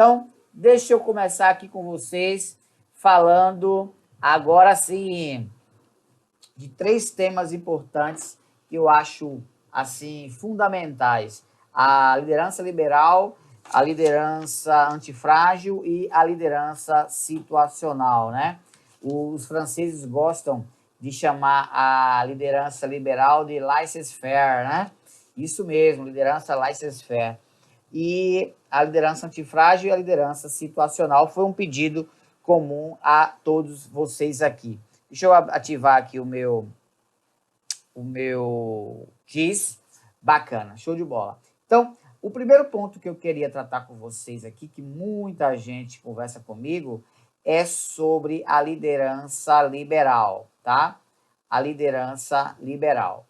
Então, deixa eu começar aqui com vocês falando agora sim de 3 temas importantes que eu acho assim fundamentais: a liderança liberal, a liderança antifrágil e a liderança situacional, né? Os franceses gostam de chamar a liderança liberal de laissez-faire, né? Isso mesmo, liderança laissez-faire. E a liderança antifrágil e a liderança situacional foi um pedido comum a todos vocês aqui. Deixa eu ativar aqui o meu quiz. Bacana, show de bola. Então, o primeiro ponto que eu queria tratar com vocês aqui, que muita gente conversa comigo, é sobre a liderança liberal, tá? A liderança liberal.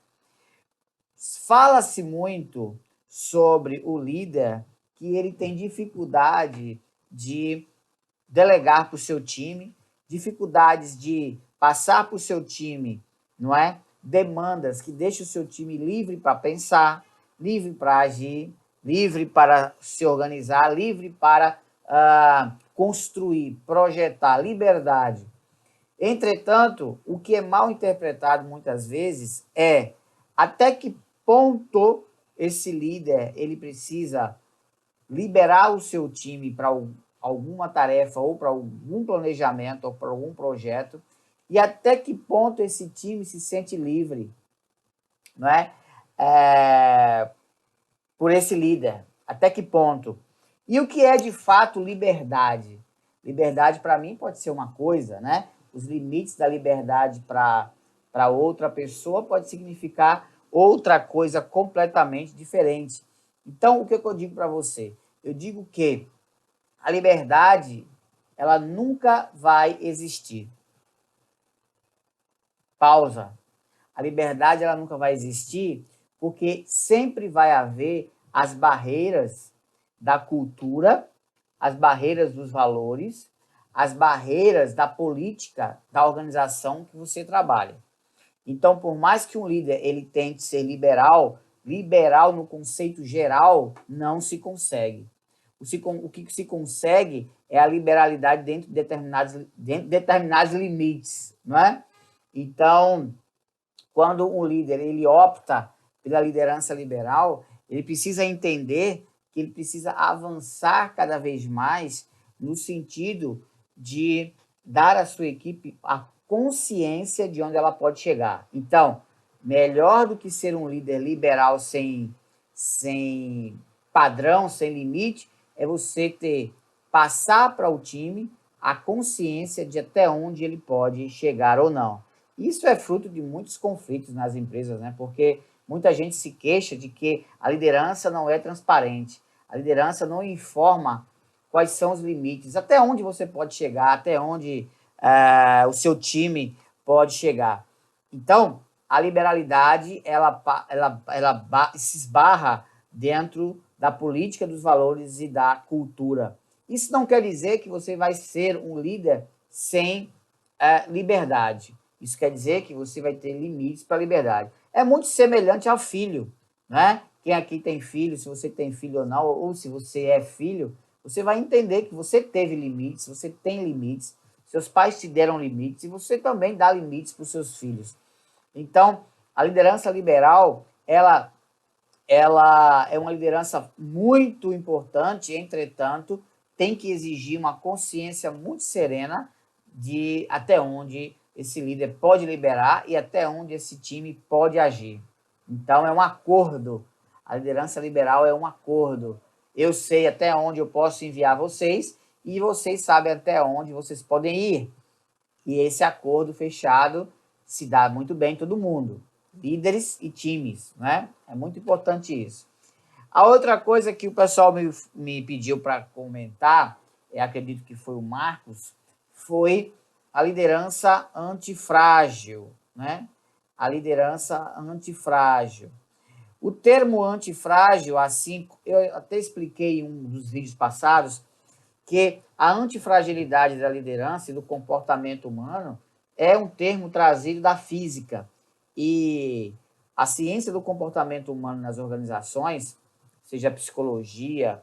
Fala-se muito sobre o líder que ele tem dificuldade de delegar para o seu time, dificuldades de passar para o seu time, não é? Demandas que deixam o seu time livre para pensar, livre para agir, livre para se organizar, livre para construir, projetar, liberdade. Entretanto, o que é mal interpretado muitas vezes é até que ponto esse líder ele precisa liberar o seu time para alguma tarefa ou para algum planejamento ou para algum projeto e até que ponto esse time se sente livre, não é? Por esse líder. Até que ponto? E o que é de fato liberdade? Liberdade para mim pode ser uma coisa, né? Os limites da liberdade para outra pessoa pode significar outra coisa completamente diferente. Então, o que eu digo para você? Eu digo que a liberdade, ela nunca vai existir. Pausa. A liberdade, ela nunca vai existir porque sempre vai haver as barreiras da cultura, as barreiras dos valores, as barreiras da política da organização que você trabalha. Então, por mais que um líder ele tente ser liberal, liberal no conceito geral não se consegue. O que se consegue é a liberalidade dentro de determinados limites, não é? Então, quando um líder ele opta pela liderança liberal, ele precisa entender que ele precisa avançar cada vez mais no sentido de dar à sua equipe a consciência de onde ela pode chegar. Então, melhor do que ser um líder liberal sem padrão, sem limite, é você passar para o time a consciência de até onde ele pode chegar ou não. Isso é fruto de muitos conflitos nas empresas, né? Porque muita gente se queixa de que a liderança não é transparente, a liderança não informa quais são os limites, até onde você pode chegar, até onde o seu time pode chegar. Então, a liberalidade, ela se esbarra dentro da política dos valores e da cultura. Isso não quer dizer que você vai ser um líder sem liberdade. Isso quer dizer que você vai ter limites para a liberdade. É muito semelhante ao filho, né? Quem aqui tem filho, se você tem filho ou não, ou se você é filho, você vai entender que você teve limites, você tem limites, seus pais te deram limites e você também dá limites para os seus filhos. Então, a liderança liberal, ela é uma liderança muito importante, entretanto, tem que exigir uma consciência muito serena de até onde esse líder pode liberar e até onde esse time pode agir. Então, é um acordo. A liderança liberal é um acordo. Eu sei até onde eu posso enviar vocês e vocês sabem até onde vocês podem ir. E esse acordo fechado se dá muito bem em todo mundo. Líderes e times, né? É muito importante isso. A outra coisa que o pessoal me pediu para comentar, acredito que foi o Marcos, foi a liderança antifrágil, né? A liderança antifrágil. O termo antifrágil, assim, eu até expliquei em um dos vídeos passados, que a antifragilidade da liderança e do comportamento humano é um termo trazido da física. E a ciência do comportamento humano nas organizações, seja a psicologia,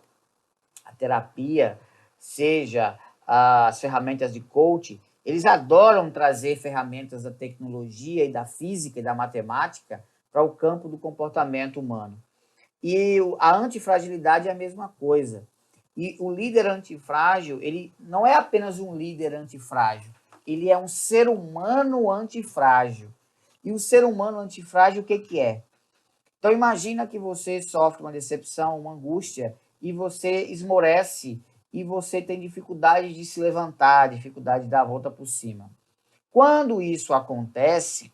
a terapia, seja as ferramentas de coaching, eles adoram trazer ferramentas da tecnologia e da física e da matemática para o campo do comportamento humano. E a antifragilidade é a mesma coisa. E o líder antifrágil, ele não é apenas um líder antifrágil, ele é um ser humano antifrágil. E o ser humano antifrágil, o que que é? Então imagina que você sofre uma decepção, uma angústia, e você esmorece, e você tem dificuldade de se levantar, dificuldade de dar a volta por cima. Quando isso acontece,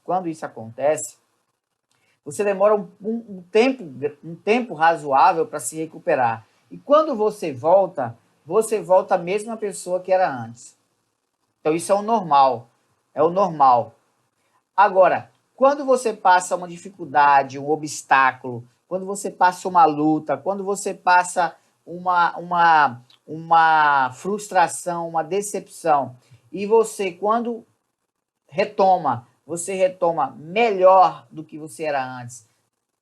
você demora um tempo razoável para se recuperar. E quando você volta a mesma pessoa que era antes. Então isso é o normal. É o normal. Agora, quando você passa uma dificuldade, um obstáculo, quando você passa uma luta, quando você passa uma frustração, uma decepção, e você, quando você retoma melhor do que você era antes,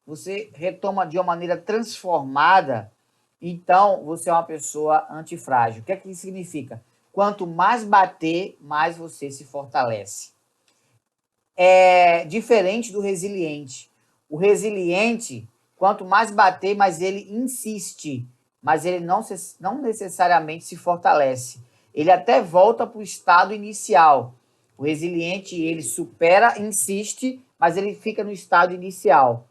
você retoma de uma maneira transformada, então você é uma pessoa antifrágil. O que é que isso significa? Quanto mais bater, mais você se fortalece. É diferente do resiliente. O resiliente, quanto mais bater, mais ele insiste, mas ele não necessariamente se fortalece. Ele até volta para o estado inicial. O resiliente, ele supera, insiste, mas ele fica no estado inicial,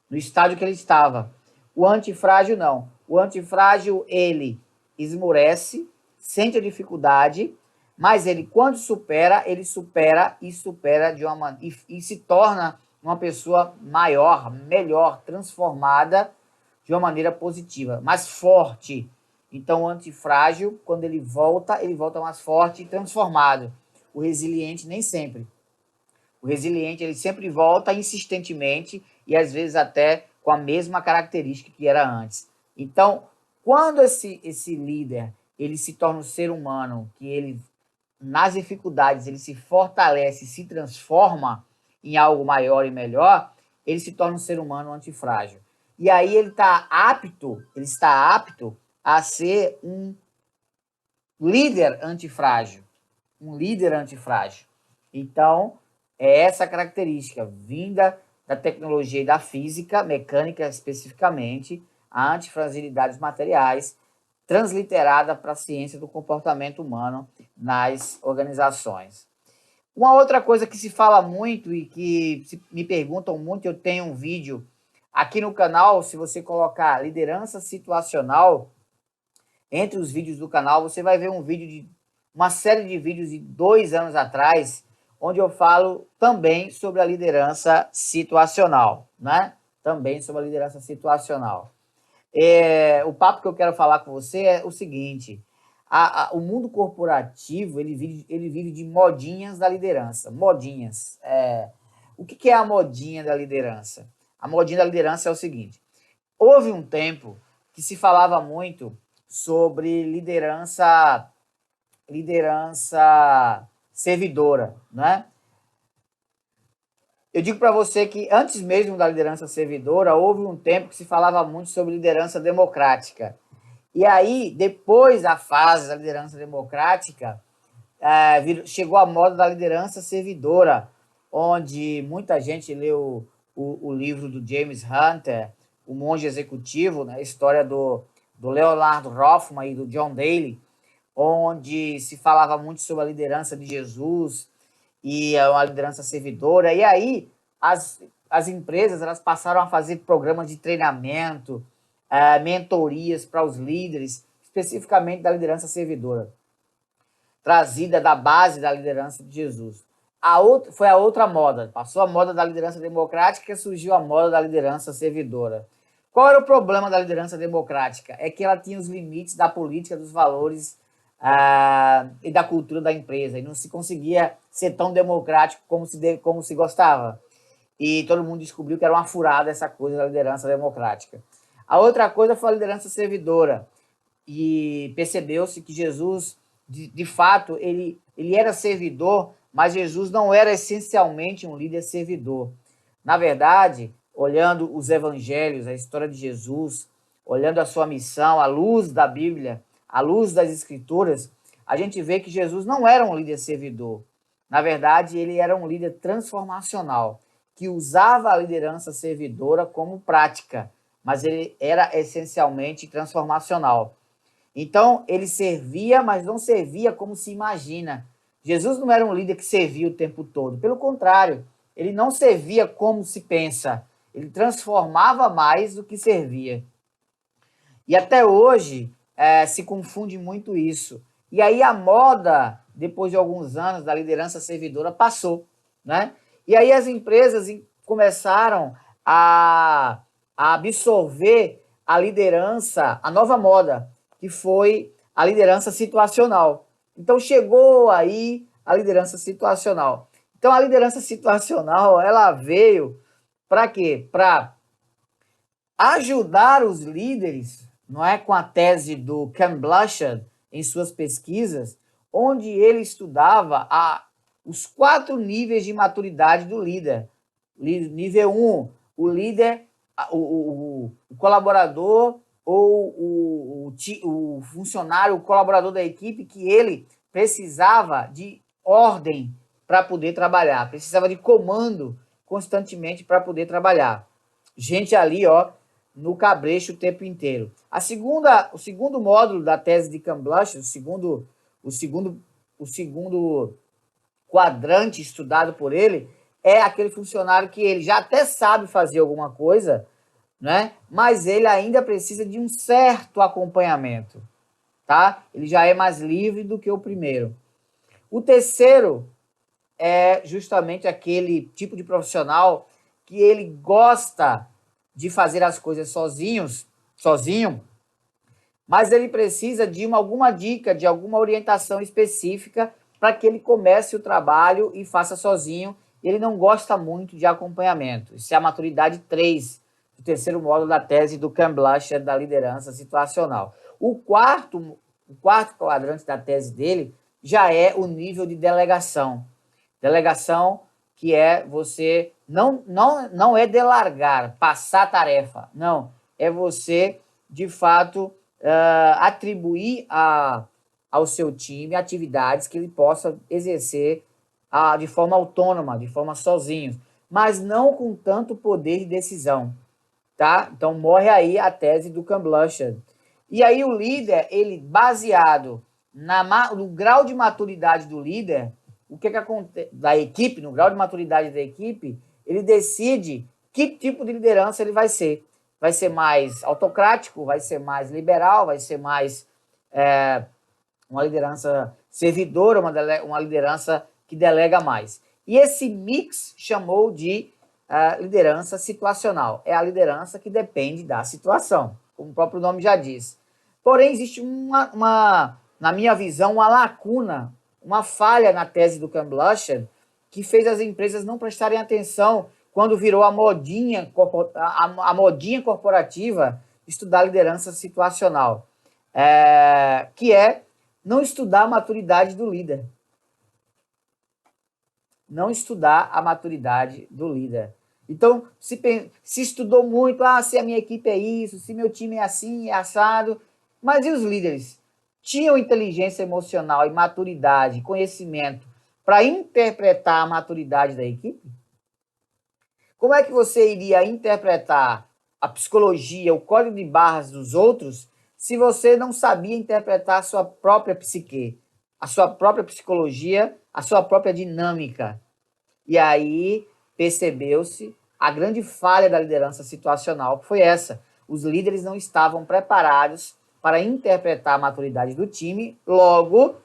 no estágio que ele estava. O antifrágil, não. O antifrágil, ele esmorece, sente a dificuldade, mas ele, quando supera e se torna uma pessoa maior, melhor, transformada de uma maneira positiva, mais forte. Então, o antifrágil, quando ele volta mais forte e transformado. O resiliente, nem sempre. O resiliente, ele sempre volta insistentemente e às vezes até com a mesma característica que era antes. Então, quando esse líder, ele se torna um ser humano, que ele, nas dificuldades, ele se fortalece, se transforma em algo maior e melhor, ele se torna um ser humano antifrágil. E aí ele está apto a ser um líder antifrágil. Um líder antifrágil. Então, é essa característica vinda da tecnologia e da física, mecânica especificamente, a antifragilidades materiais, transliterada para a ciência do comportamento humano nas organizações. Uma outra coisa que se fala muito e que me perguntam muito, eu tenho um vídeo aqui no canal, se você colocar liderança situacional, entre os vídeos do canal, você vai ver uma série de vídeos de 2 anos atrás, onde eu falo também sobre a liderança situacional, né? Também sobre a liderança situacional. O papo que eu quero falar com você é o seguinte: o mundo corporativo ele vive de modinhas da liderança. Modinhas. O que é a modinha da liderança? A modinha da liderança é o seguinte: houve um tempo que se falava muito sobre liderança servidora, né? Eu digo para você que antes mesmo da liderança servidora, houve um tempo que se falava muito sobre liderança democrática. E aí, depois da fase da liderança democrática, chegou a moda da liderança servidora, onde muita gente leu o livro do James Hunter, O Monge Executivo, né, a história do Leonard Hoffman e do John Daly, onde se falava muito sobre a liderança de Jesus e uma liderança servidora. E aí as empresas elas passaram a fazer programas de treinamento, mentorias para os líderes, especificamente da liderança servidora, trazida da base da liderança de Jesus. Foi a outra moda. Passou a moda da liderança democrática e surgiu a moda da liderança servidora. Qual era o problema da liderança democrática? É que ela tinha os limites da política, dos valores e da cultura da empresa. E não se conseguia ser tão democrático como se gostava. E todo mundo descobriu que era uma furada essa coisa da liderança democrática. A outra coisa foi a liderança servidora. E percebeu-se que Jesus, de fato, ele era servidor, mas Jesus não era essencialmente um líder servidor. Na verdade, olhando os evangelhos, a história de Jesus, olhando a sua missão, à luz da Bíblia, à luz das Escrituras, a gente vê que Jesus não era um líder servidor. Na verdade, ele era um líder transformacional, que usava a liderança servidora como prática, mas ele era essencialmente transformacional. Então, ele servia, mas não servia como se imagina. Jesus não era um líder que servia o tempo todo. Pelo contrário, ele não servia como se pensa. Ele transformava mais do que servia. E até hoje se confunde muito isso. E aí a moda, depois de alguns anos da liderança servidora, passou, né? E aí as empresas começaram a absorver a liderança, a nova moda, que foi a liderança situacional. Então chegou aí a liderança situacional. Então a liderança situacional, ela veio para quê? Para ajudar os líderes, não é, com a tese do Ken Blanchard em suas pesquisas, onde ele estudava os 4 níveis de maturidade do líder. Nível 1, o líder, o colaborador ou o funcionário, o colaborador da equipe, que ele precisava de ordem para poder trabalhar, precisava de comando constantemente para poder trabalhar. Gente ali, ó, no cabrecho o tempo inteiro. O segundo módulo da tese de Ken Blanchard, o segundo quadrante estudado por ele, é aquele funcionário que ele já até sabe fazer alguma coisa, né? Mas ele ainda precisa de um certo acompanhamento, tá? Ele já é mais livre do que o primeiro. O terceiro é justamente aquele tipo de profissional que ele gosta de fazer as coisas sozinho, mas ele precisa de alguma dica, de alguma orientação específica para que ele comece o trabalho e faça sozinho. Ele não gosta muito de acompanhamento. Isso é a maturidade 3, do terceiro módulo da tese do Ken Blanchard da liderança situacional. O quarto quadrante da tese dele já é o nível de delegação. Delegação que é você não é delargar, passar a tarefa, não, é você de fato atribuir ao seu time atividades que ele possa exercer de forma autônoma, de forma sozinho, mas não com tanto poder de decisão, tá? Então morre aí a tese do Ken Blanchard. E aí o líder, ele baseado no grau de maturidade do líder, o que acontece da equipe, no grau de maturidade da equipe, ele decide que tipo de liderança ele vai ser. Vai ser mais autocrático, vai ser mais liberal, vai ser mais uma liderança servidora, uma liderança que delega mais. E esse mix chamou de liderança situacional. É a liderança que depende da situação, como o próprio nome já diz. Porém, existe na minha visão, uma lacuna, uma falha na tese do Ken Blanchard, que fez as empresas não prestarem atenção quando virou a modinha corporativa estudar liderança situacional, que é não estudar a maturidade do líder. Não estudar a maturidade do líder. Então, se estudou muito, se a minha equipe é isso, se meu time é assim, é assado, mas e os líderes? Tinham inteligência emocional e maturidade, conhecimento para interpretar a maturidade da equipe? Como é que você iria interpretar a psicologia, o código de barras dos outros, se você não sabia interpretar a sua própria psique, a sua própria psicologia, a sua própria dinâmica? E aí percebeu-se a grande falha da liderança situacional, que foi essa. Os líderes não estavam preparados para interpretar a maturidade do time, logo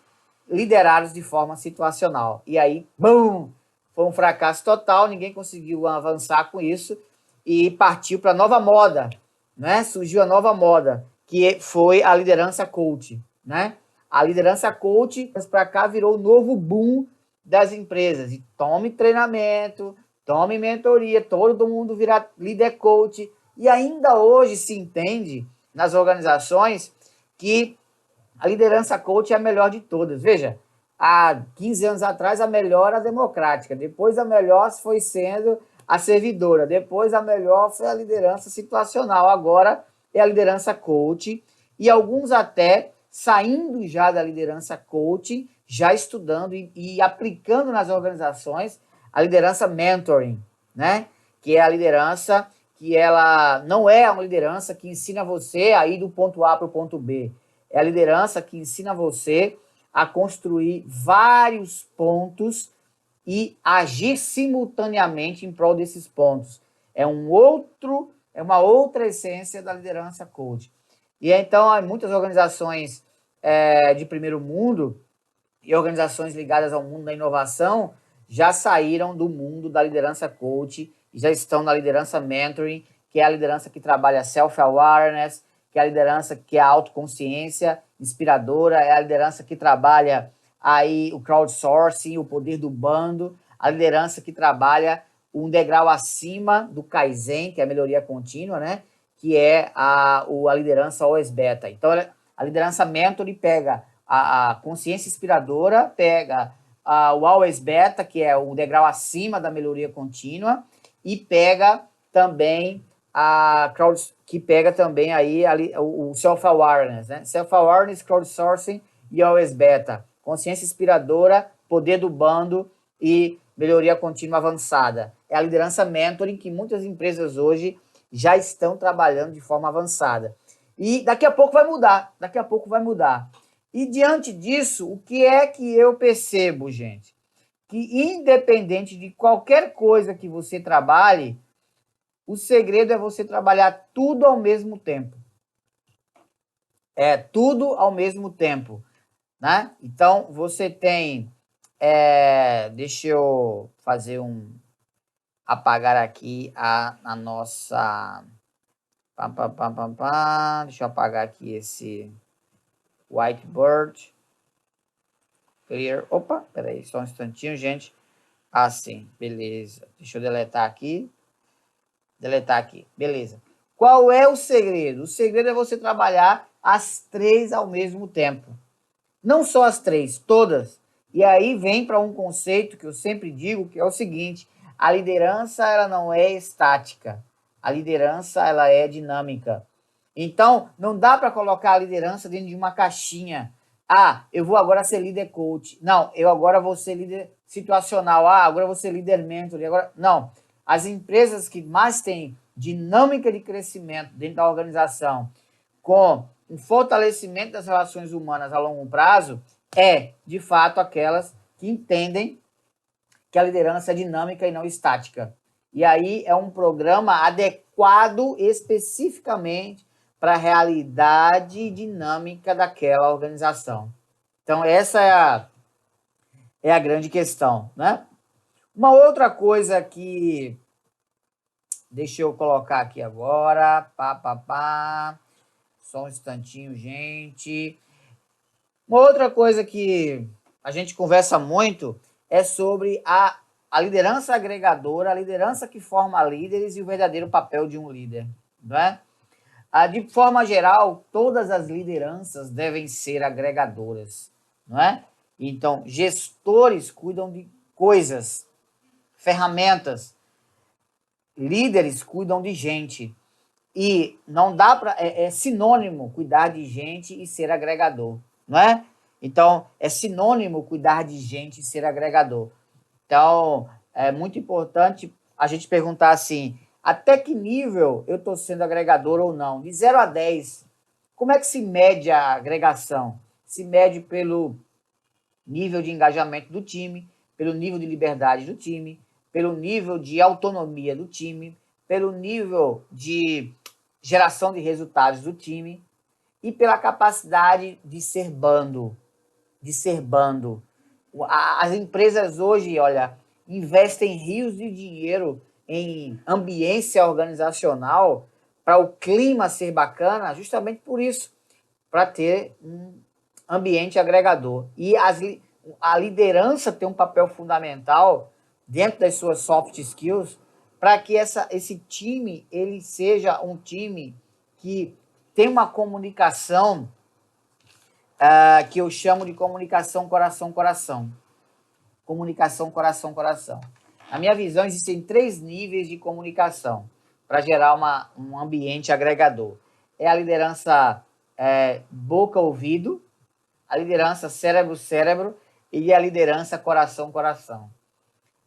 liderados de forma situacional. E aí, bum, foi um fracasso total, ninguém conseguiu avançar com isso e partiu para a nova moda, né? Surgiu a nova moda, que foi a liderança coach, né? A liderança coach, para cá, virou o novo boom das empresas. E tome treinamento, tome mentoria, todo mundo vira líder coach. E ainda hoje se entende nas organizações que a liderança coach é a melhor de todas. Veja, há 15 anos atrás a melhor a democrática, depois a melhor foi sendo a servidora, depois a melhor foi a liderança situacional, agora é a liderança coach, e alguns até saindo já da liderança coaching, já estudando e aplicando nas organizações a liderança mentoring, né? Que é a liderança que ela não é uma liderança que ensina você a ir do ponto A para o ponto B. É a liderança que ensina você a construir vários pontos e agir simultaneamente em prol desses pontos. É uma outra essência da liderança coach. E então, muitas organizações de primeiro mundo e organizações ligadas ao mundo da inovação já saíram do mundo da liderança coach e já estão na liderança mentoring, que é a liderança que trabalha self-awareness, que é a liderança que é a autoconsciência inspiradora, é a liderança que trabalha aí o crowdsourcing, o poder do bando, a liderança que trabalha um degrau acima do Kaizen, que é a melhoria contínua, né? Que é a liderança always beta. Então, a liderança mentor pega a consciência inspiradora, pega o always beta, que é o degrau acima da melhoria contínua, e pega também que pega também aí o self-awareness, né? Self-awareness, crowdsourcing e always beta. Consciência inspiradora, poder do bando e melhoria contínua avançada. É a liderança mentoring que muitas empresas hoje já estão trabalhando de forma avançada. E daqui a pouco vai mudar. E diante disso, o que é que eu percebo, gente? Que independente de qualquer coisa que você trabalhe, o segredo é você trabalhar tudo ao mesmo tempo. Tudo ao mesmo tempo, né? Então, você tem... deixa eu fazer apagar aqui a nossa... Deixa eu apagar aqui esse whiteboard. Clear. Opa, peraí, só um instantinho, gente. Assim, beleza. Deixa eu deletar aqui. Beleza. Qual é o segredo? O segredo é você trabalhar as 3 ao mesmo tempo. Não só as 3, todas. E aí vem para um conceito que eu sempre digo, que é o seguinte: a liderança ela não é estática. A liderança ela é dinâmica. Então, não dá para colocar a liderança dentro de uma caixinha. Eu vou agora ser líder coach. Não, eu agora vou ser líder situacional. Agora eu vou ser líder mentor. Não. As empresas que mais têm dinâmica de crescimento dentro da organização, com o fortalecimento das relações humanas a longo prazo, de fato, aquelas que entendem que a liderança é dinâmica e não estática. E aí é um programa adequado especificamente para a realidade dinâmica daquela organização. Então, essa é a grande questão, né? Uma outra coisa que... Deixa eu colocar aqui agora. Só um instantinho, gente. Uma outra coisa que a gente conversa muito é sobre a liderança agregadora, a liderança que forma líderes e o verdadeiro papel de um líder, não é? De forma geral, todas as lideranças devem ser agregadoras, não é? Então, gestores cuidam de coisas, ferramentas, líderes cuidam de gente. E não dá para... É sinônimo cuidar de gente e ser agregador, não é? Então, é sinônimo cuidar de gente e ser agregador. Então, é muito importante a gente perguntar assim: até que nível eu estou sendo agregador ou não? De 0 a 10, como é que se mede a agregação? Se mede pelo nível de engajamento do time, pelo nível de liberdade do time, pelo nível de autonomia do time, pelo nível de geração de resultados do time e pela capacidade de ser bando. As empresas hoje, olha, investem rios de dinheiro em ambiência organizacional para o clima ser bacana, justamente por isso, para ter um ambiente agregador. E a liderança tem um papel fundamental dentro das suas soft skills para que esse time ele seja um time que tem uma comunicação que eu chamo de comunicação coração-coração. Comunicação coração-coração. Na minha visão, existem 3 níveis de comunicação para gerar um ambiente agregador. É a liderança boca-ouvido, a liderança cérebro-cérebro e a liderança coração-coração.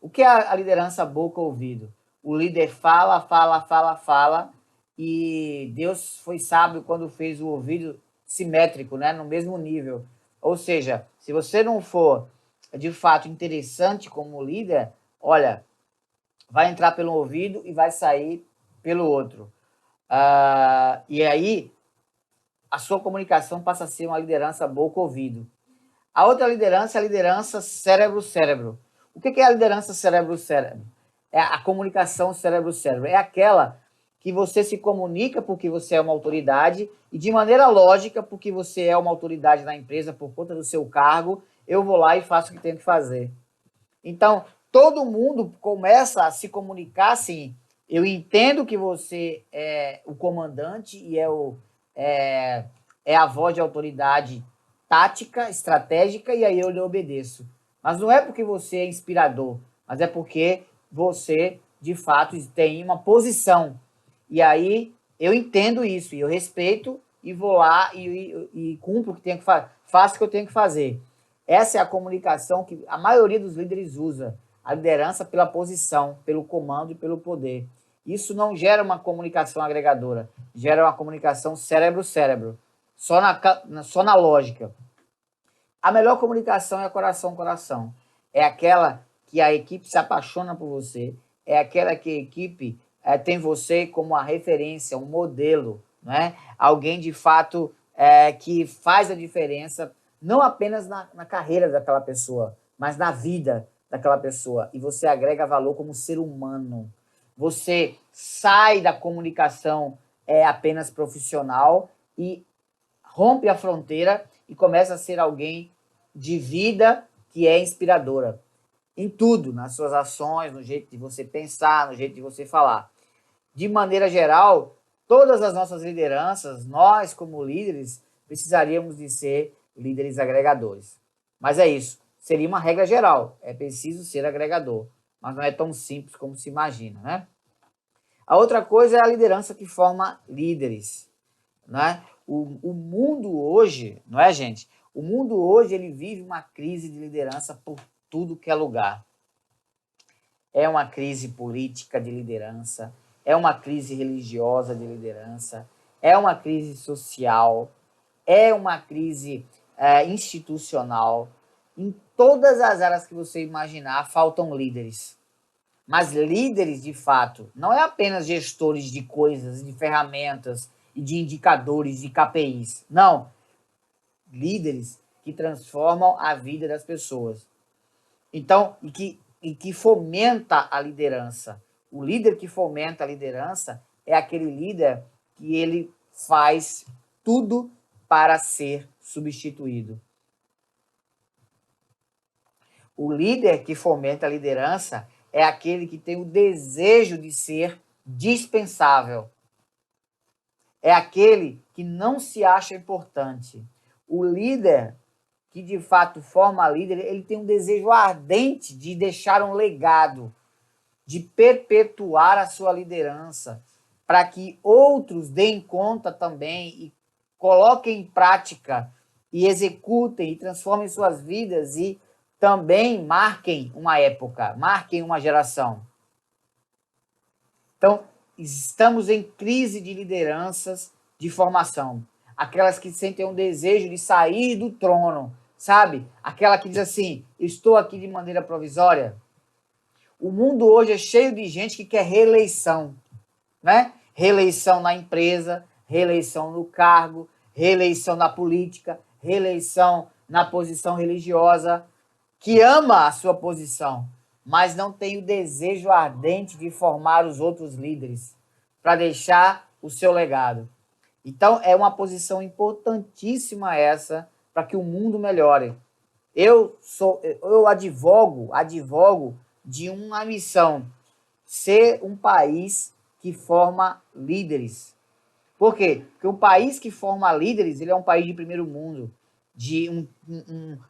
O que é a liderança boca-ouvido? O líder fala, fala, fala, fala, e Deus foi sábio quando fez o ouvido simétrico, né, no mesmo nível. Ou seja, se você não for de fato interessante como líder, olha, vai entrar pelo ouvido e vai sair pelo outro. E aí, a sua comunicação passa a ser uma liderança boca-ouvido. A outra liderança é a liderança cérebro-cérebro. O que é a liderança cérebro-cérebro? É a comunicação cérebro-cérebro. É aquela que você se comunica porque você é uma autoridade e de maneira lógica porque você é uma autoridade na empresa por conta do seu cargo, eu vou lá e faço o que tenho que fazer. Então, todo mundo começa a se comunicar assim, eu entendo que você é o comandante e é a voz de autoridade tática, estratégica, e aí eu lhe obedeço. Mas não é porque você é inspirador, mas é porque você, de fato, tem uma posição. E aí eu entendo isso, e eu respeito, e vou lá e cumpro o que tenho que fazer, faço o que eu tenho que fazer. Essa é a comunicação que a maioria dos líderes usa, a liderança pela posição, pelo comando e pelo poder. Isso não gera uma comunicação agregadora, gera uma comunicação cérebro-cérebro, só na lógica. A melhor comunicação é coração-coração. É aquela que a equipe se apaixona por você, é aquela que a equipe tem você como uma referência, um modelo, né? Alguém de fato que faz a diferença, não apenas na carreira daquela pessoa, mas na vida daquela pessoa. E você agrega valor como ser humano. Você sai da comunicação apenas profissional e rompe a fronteira e começa a ser alguém de vida que é inspiradora. Em tudo, nas suas ações, no jeito de você pensar, no jeito de você falar. De maneira geral, todas as nossas lideranças, nós como líderes, precisaríamos de ser líderes agregadores. Mas é isso, seria uma regra geral, é preciso ser agregador, mas não é tão simples como se imagina, né? A outra coisa é a liderança que forma líderes, né? O mundo hoje, não é, gente? O mundo hoje ele vive uma crise de liderança por tudo que é lugar. É uma crise política de liderança, é uma crise religiosa de liderança, é uma crise social, é uma crise institucional. Em todas as áreas que você imaginar, faltam líderes. Mas líderes, de fato, não é apenas gestores de coisas, de ferramentas e de indicadores, de KPIs. Não. Líderes que transformam a vida das pessoas. Então, e que fomenta a liderança. O líder que fomenta a liderança é aquele líder que ele faz tudo para ser substituído. O líder que fomenta a liderança é aquele que tem o desejo de ser dispensável. É aquele que não se acha importante. O líder que de fato forma líder, ele tem um desejo ardente de deixar um legado, de perpetuar a sua liderança, para que outros deem conta também e coloquem em prática e executem e transformem suas vidas e também marquem uma época, marquem uma geração. Então, estamos em crise de lideranças de formação. Aquelas que sentem um desejo de sair do trono, sabe? Aquela que diz assim, estou aqui de maneira provisória. O mundo hoje é cheio de gente que quer reeleição, né? Reeleição na empresa, reeleição no cargo, reeleição na política, reeleição na posição religiosa, que ama a sua posição, mas não tem o desejo ardente de formar os outros líderes para deixar o seu legado. Então, é uma posição importantíssima essa para que o mundo melhore. Eu advogo de uma missão, ser um país que forma líderes. Por quê? Porque um país que forma líderes, ele é um país de primeiro mundo, de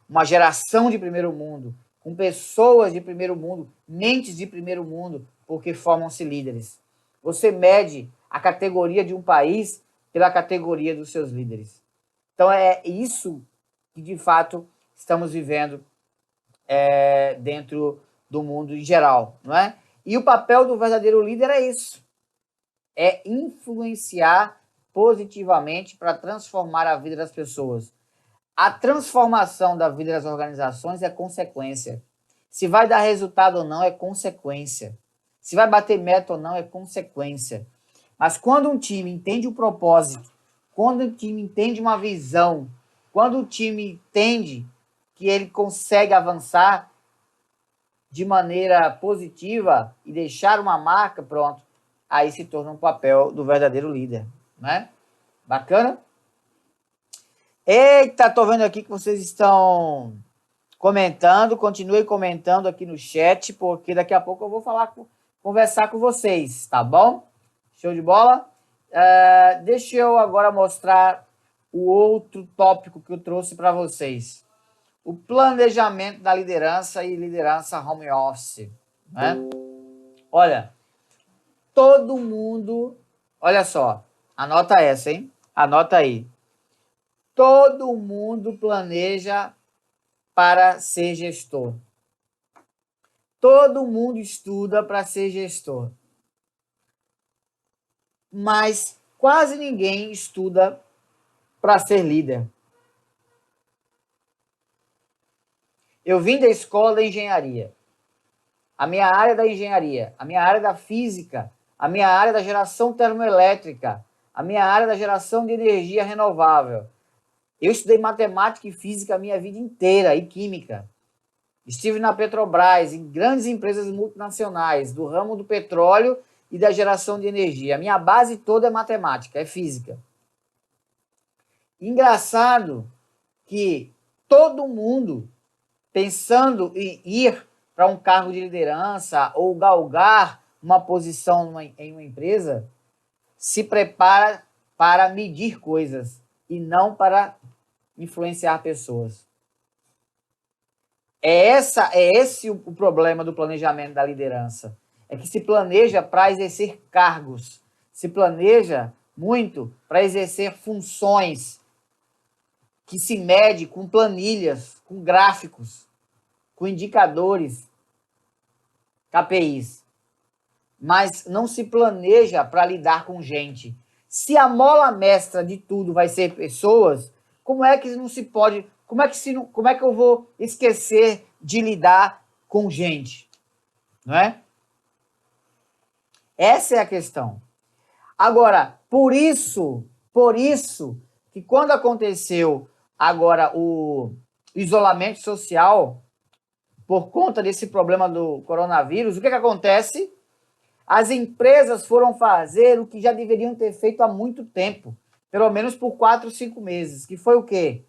uma geração de primeiro mundo, com pessoas de primeiro mundo, mentes de primeiro mundo, porque formam-se líderes. Você mede a categoria de um país pela categoria dos seus líderes. Então, é isso que, de fato, estamos vivendo dentro do mundo em geral, não é? E o papel do verdadeiro líder é isso, é influenciar positivamente para transformar a vida das pessoas. A transformação da vida das organizações é consequência. Se vai dar resultado ou não é consequência. Se vai bater meta ou não é consequência. Mas quando um time entende o propósito, quando o time entende uma visão, quando o time entende que ele consegue avançar de maneira positiva e deixar uma marca, pronto, aí se torna um papel do verdadeiro líder, né? Bacana? Eita, tô vendo aqui que vocês estão comentando, continue comentando aqui no chat, porque daqui a pouco eu vou conversar com vocês, tá bom? Show de bola? Deixa eu agora mostrar o outro tópico que eu trouxe para vocês. O planejamento da liderança e liderança home office, né? Olha, todo mundo, olha só, anota essa, hein? Anota aí. Todo mundo planeja para ser gestor. Todo mundo estuda para ser gestor. Mas quase ninguém estuda para ser líder. Eu vim da escola da engenharia. A minha área da engenharia, a minha área da física, a minha área da geração termoelétrica, a minha área da geração de energia renovável. Eu estudei matemática e física a minha vida inteira e química. Estive na Petrobras, em grandes empresas multinacionais, do ramo do petróleo e da geração de energia. A minha base toda é matemática, é física. Engraçado que todo mundo, pensando em ir para um cargo de liderança ou galgar uma posição em uma empresa, se prepara para medir coisas e não para influenciar pessoas. É esse o problema do planejamento da liderança. É que se planeja para exercer cargos, se planeja muito para exercer funções que se mede com planilhas, com gráficos, com indicadores, KPIs. Mas não se planeja para lidar com gente. Se a mola mestra de tudo vai ser pessoas, como é que não se pode, como é que eu vou esquecer de lidar com gente, não é? Essa é a questão. Agora, por isso que quando aconteceu agora o isolamento social por conta desse problema do coronavírus, o que acontece? As empresas foram fazer o que já deveriam ter feito há muito tempo, pelo menos por 4, 5 meses, que foi o quê?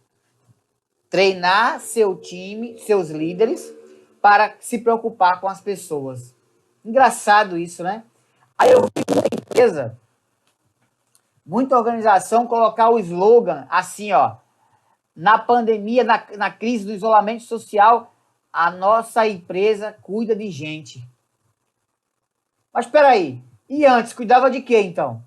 Treinar seu time, seus líderes, para se preocupar com as pessoas. Engraçado isso, né? Aí eu vi muita empresa, muita organização colocar o slogan assim, ó, na pandemia, na crise do isolamento social, a nossa empresa cuida de gente. Mas espera aí, e antes, cuidava de quê, então?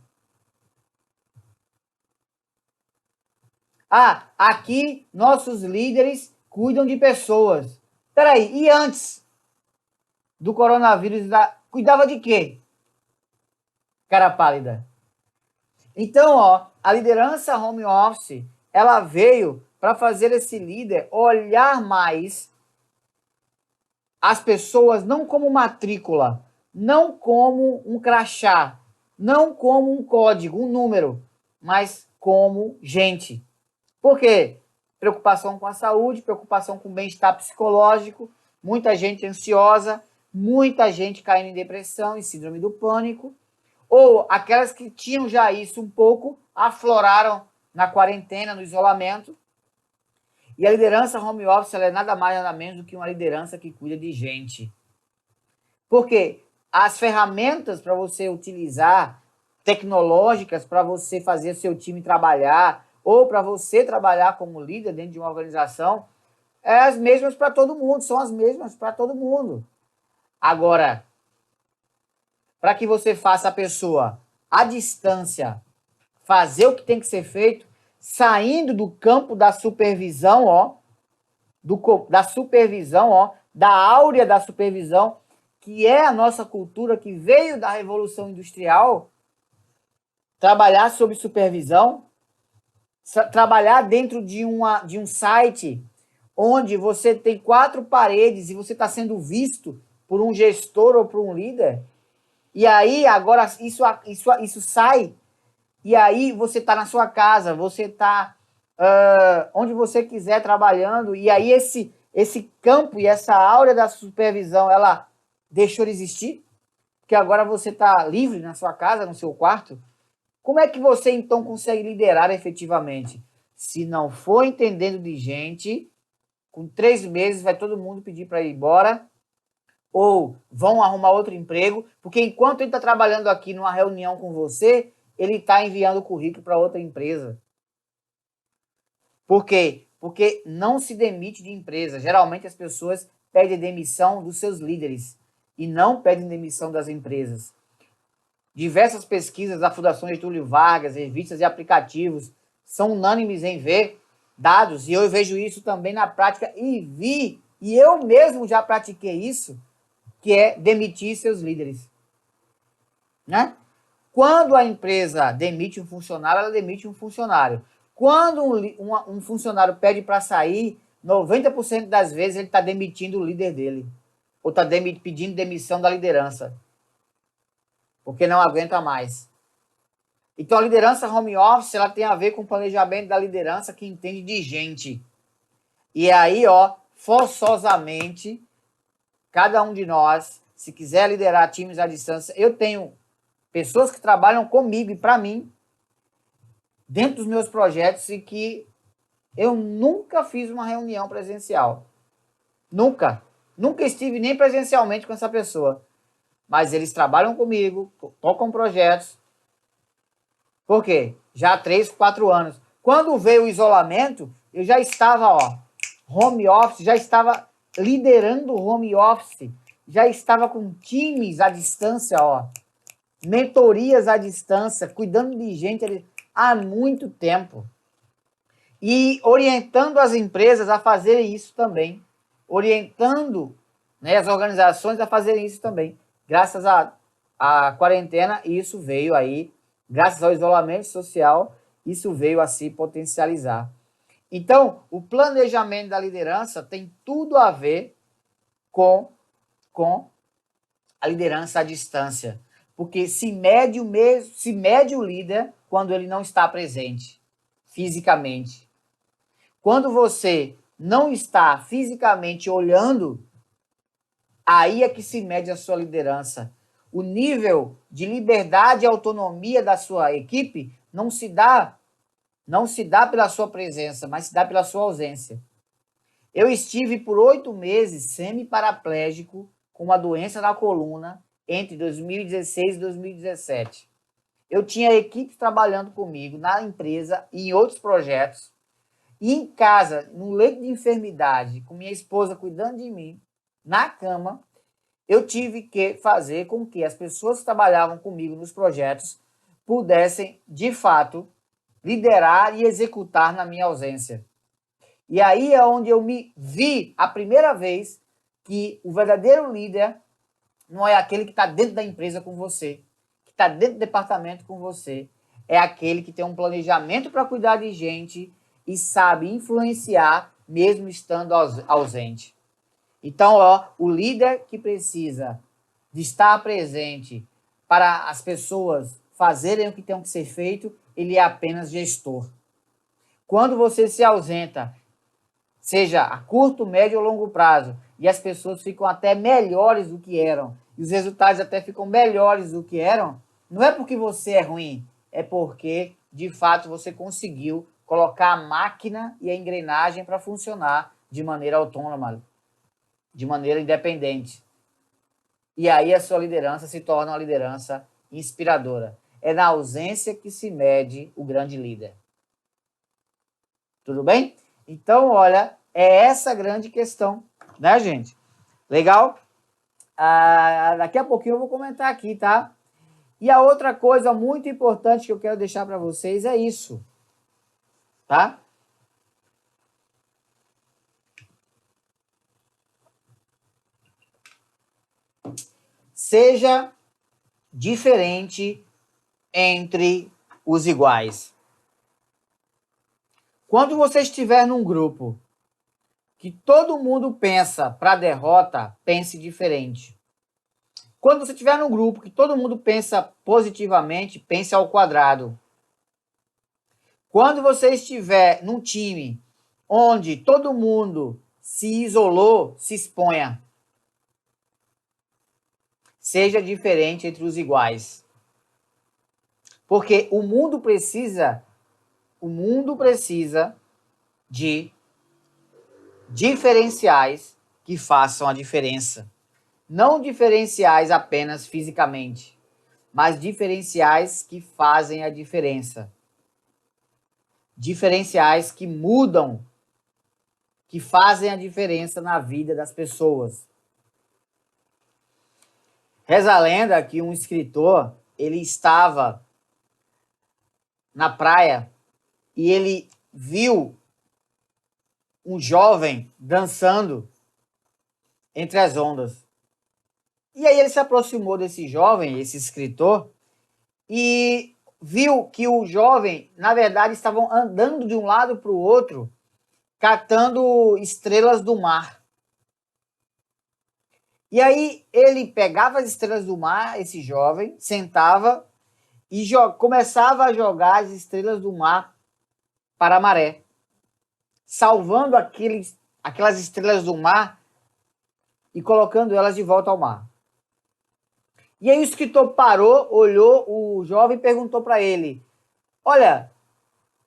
Ah, aqui nossos líderes cuidam de pessoas. Espera aí, e antes do coronavírus, cuidava de quê? Cara pálida. Então, ó, a liderança home office, ela veio para fazer esse líder olhar mais as pessoas não como matrícula, não como um crachá, não como um código, um número, mas como gente. Por quê? Preocupação com a saúde, preocupação com o bem-estar psicológico, muita gente ansiosa, muita gente caindo em depressão, em síndrome do pânico, ou aquelas que tinham já isso um pouco, afloraram na quarentena, no isolamento. E a liderança home office ela é nada mais nada menos do que uma liderança que cuida de gente. Por quê? As ferramentas para você utilizar, tecnológicas, para você fazer seu time trabalhar, ou para você trabalhar como líder dentro de uma organização, é as mesmas para todo mundo, são as mesmas para todo mundo. Agora, para que você faça a pessoa, à distância, fazer o que tem que ser feito, saindo do campo da supervisão, ó, da supervisão, ó, da áurea da supervisão, que é a nossa cultura que veio da Revolução Industrial, trabalhar sob supervisão, trabalhar dentro de um site onde você tem 4 paredes e você está sendo visto por um gestor ou por um líder, e aí agora isso sai, e aí você está na sua casa, você está onde você quiser trabalhando, e aí esse campo e essa áurea da supervisão, ela deixou de existir, porque agora você está livre na sua casa, no seu quarto. Como é que você, então, consegue liderar efetivamente? Se não for entendendo de gente, com 3 meses vai todo mundo pedir para ir embora, ou vão arrumar outro emprego, porque enquanto ele está trabalhando aqui numa reunião com você, ele está enviando o currículo para outra empresa. Por quê? Porque não se demite de empresa. Geralmente as pessoas pedem demissão dos seus líderes e não pedem demissão das empresas. Diversas pesquisas da Fundação Getúlio Vargas, revistas e aplicativos são unânimes em ver dados, e eu vejo isso também na prática e eu mesmo já pratiquei isso, que é demitir seus líderes. Né? Quando a empresa demite um funcionário, ela demite um funcionário. Quando um funcionário pede para sair, 90% das vezes ele está demitindo o líder dele. Ou está pedindo demissão da liderança. Porque não aguenta mais. Então a liderança home office, ela tem a ver com o planejamento da liderança que entende de gente. E aí, ó, forçosamente, cada um de nós, se quiser liderar times à distância, eu tenho pessoas que trabalham comigo e para mim, dentro dos meus projetos, e que eu nunca fiz uma reunião presencial. Nunca. Nunca estive nem presencialmente com essa pessoa. Mas eles trabalham comigo, tocam projetos. Por quê? Já há 3, 4 anos. Quando veio o isolamento, eu já estava, ó, home office, já estava liderando o home office, já estava com times à distância, ó, mentorias à distância, cuidando de gente há muito tempo. E orientando as empresas a fazerem isso também. Orientando, né, as organizações a fazerem isso também. Graças à quarentena, isso veio aí, graças ao isolamento social, isso veio a se potencializar. Então, o planejamento da liderança tem tudo a ver com a liderança à distância. Porque se mede o líder quando ele não está presente, fisicamente. Quando você não está fisicamente olhando, aí é que se mede a sua liderança. O nível de liberdade e autonomia da sua equipe não se dá pela sua presença, mas se dá pela sua ausência. Eu estive por 8 meses semi-paraplégico com uma doença na coluna entre 2016 e 2017. Eu tinha equipes trabalhando comigo na empresa e em outros projetos. E em casa, no leito de enfermidade, com minha esposa cuidando de mim, na cama, eu tive que fazer com que as pessoas que trabalhavam comigo nos projetos pudessem, de fato, liderar e executar na minha ausência. E aí é onde eu me vi a primeira vez que o verdadeiro líder não é aquele que está dentro da empresa com você, que está dentro do departamento com você, é aquele que tem um planejamento para cuidar de gente e sabe influenciar mesmo estando ausente. Então, ó, o líder que precisa de estar presente para as pessoas fazerem o que tem que ser feito, ele é apenas gestor. Quando você se ausenta, seja a curto, médio ou longo prazo, e as pessoas ficam até melhores do que eram, e os resultados até ficam melhores do que eram, não é porque você é ruim, é porque, de fato, você conseguiu colocar a máquina e a engrenagem para funcionar de maneira autônoma, de maneira independente. E aí a sua liderança se torna uma liderança inspiradora. É na ausência que se mede o grande líder. Tudo bem? Então, olha, é essa grande questão, né, gente? Legal? Daqui a pouquinho eu vou comentar aqui, tá? E a outra coisa muito importante que eu quero deixar para vocês é isso. tá? Seja diferente entre os iguais. Quando você estiver num grupo que todo mundo pensa para a derrota, pense diferente. Quando você estiver num grupo que todo mundo pensa positivamente, pense ao quadrado. Quando você estiver num time onde todo mundo se isolou, se exponha. Seja diferente entre os iguais. Porque o mundo precisa de diferenciais que façam a diferença. Não diferenciais apenas fisicamente, mas diferenciais que fazem a diferença. Diferenciais que mudam, que fazem a diferença na vida das pessoas. Reza a lenda que um escritor, ele estava na praia e ele viu um jovem dançando entre as ondas. E aí ele se aproximou desse jovem, esse escritor, e viu que o jovem, na verdade, estavam andando de um lado para o outro, catando estrelas do mar. E aí ele pegava as estrelas do mar, esse jovem, sentava e começava a jogar as estrelas do mar para a maré, salvando aquelas estrelas do mar e colocando elas de volta ao mar. E aí o escritor parou, olhou o jovem e perguntou para ele: olha,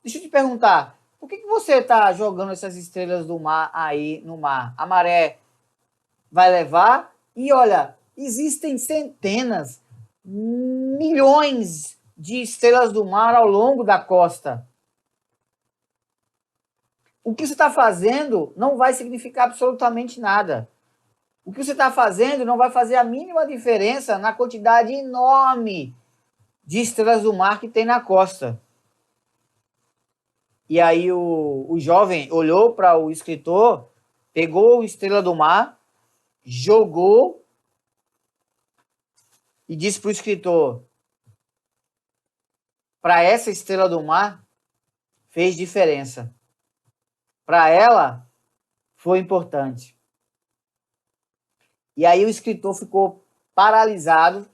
deixa eu te perguntar, por que você está jogando essas estrelas do mar aí no mar? A maré vai levar? E olha, existem centenas, milhões de estrelas do mar ao longo da costa. O que você está fazendo não vai significar absolutamente nada. O que você está fazendo não vai fazer a mínima diferença na quantidade enorme de estrelas do mar que tem na costa. E aí o jovem olhou para o escritor, pegou a estrela do mar, jogou e disse para o escritor: para essa estrela do mar fez diferença. Para ela foi importante. E aí o escritor ficou paralisado,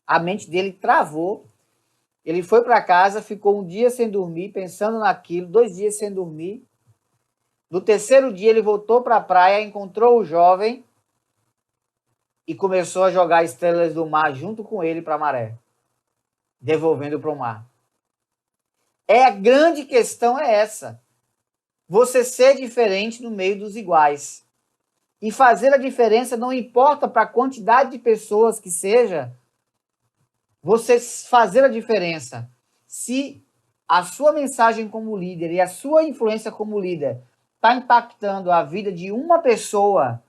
a mente dele travou. Ele foi para casa, ficou um dia sem dormir, pensando naquilo, 2 dias sem dormir. No terceiro dia ele voltou para a praia, encontrou o jovem e começou a jogar estrelas do mar junto com ele para a maré, devolvendo para o mar. A grande questão é essa: você ser diferente no meio dos iguais. E fazer a diferença não importa para a quantidade de pessoas que seja, você fazer a diferença. Se a sua mensagem como líder e a sua influência como líder está impactando a vida de uma pessoa,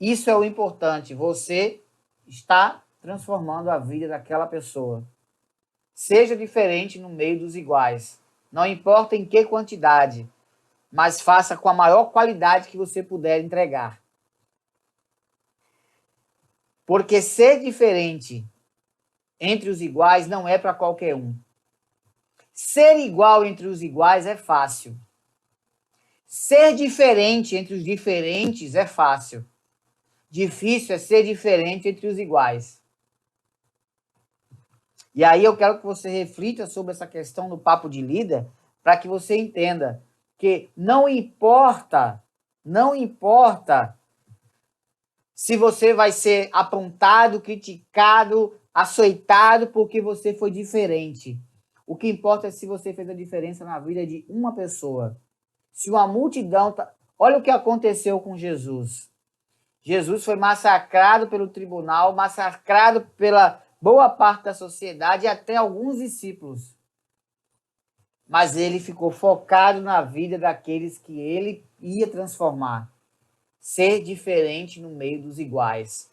isso é o importante. Você está transformando a vida daquela pessoa. Seja diferente no meio dos iguais. Não importa em que quantidade, mas faça com a maior qualidade que você puder entregar. Porque ser diferente entre os iguais não é para qualquer um. Ser igual entre os iguais é fácil. Ser diferente entre os diferentes é fácil. Difícil é ser diferente entre os iguais. E aí eu quero que você reflita sobre essa questão do papo de líder, para que você entenda que não importa se você vai ser apontado, criticado, açoitado porque você foi diferente. O que importa é se você fez a diferença na vida de uma pessoa. Se uma multidão... Olha o que aconteceu com Jesus. Jesus foi massacrado pelo tribunal, massacrado pela boa parte da sociedade e até alguns discípulos. Mas ele ficou focado na vida daqueles que ele ia transformar. Ser diferente no meio dos iguais.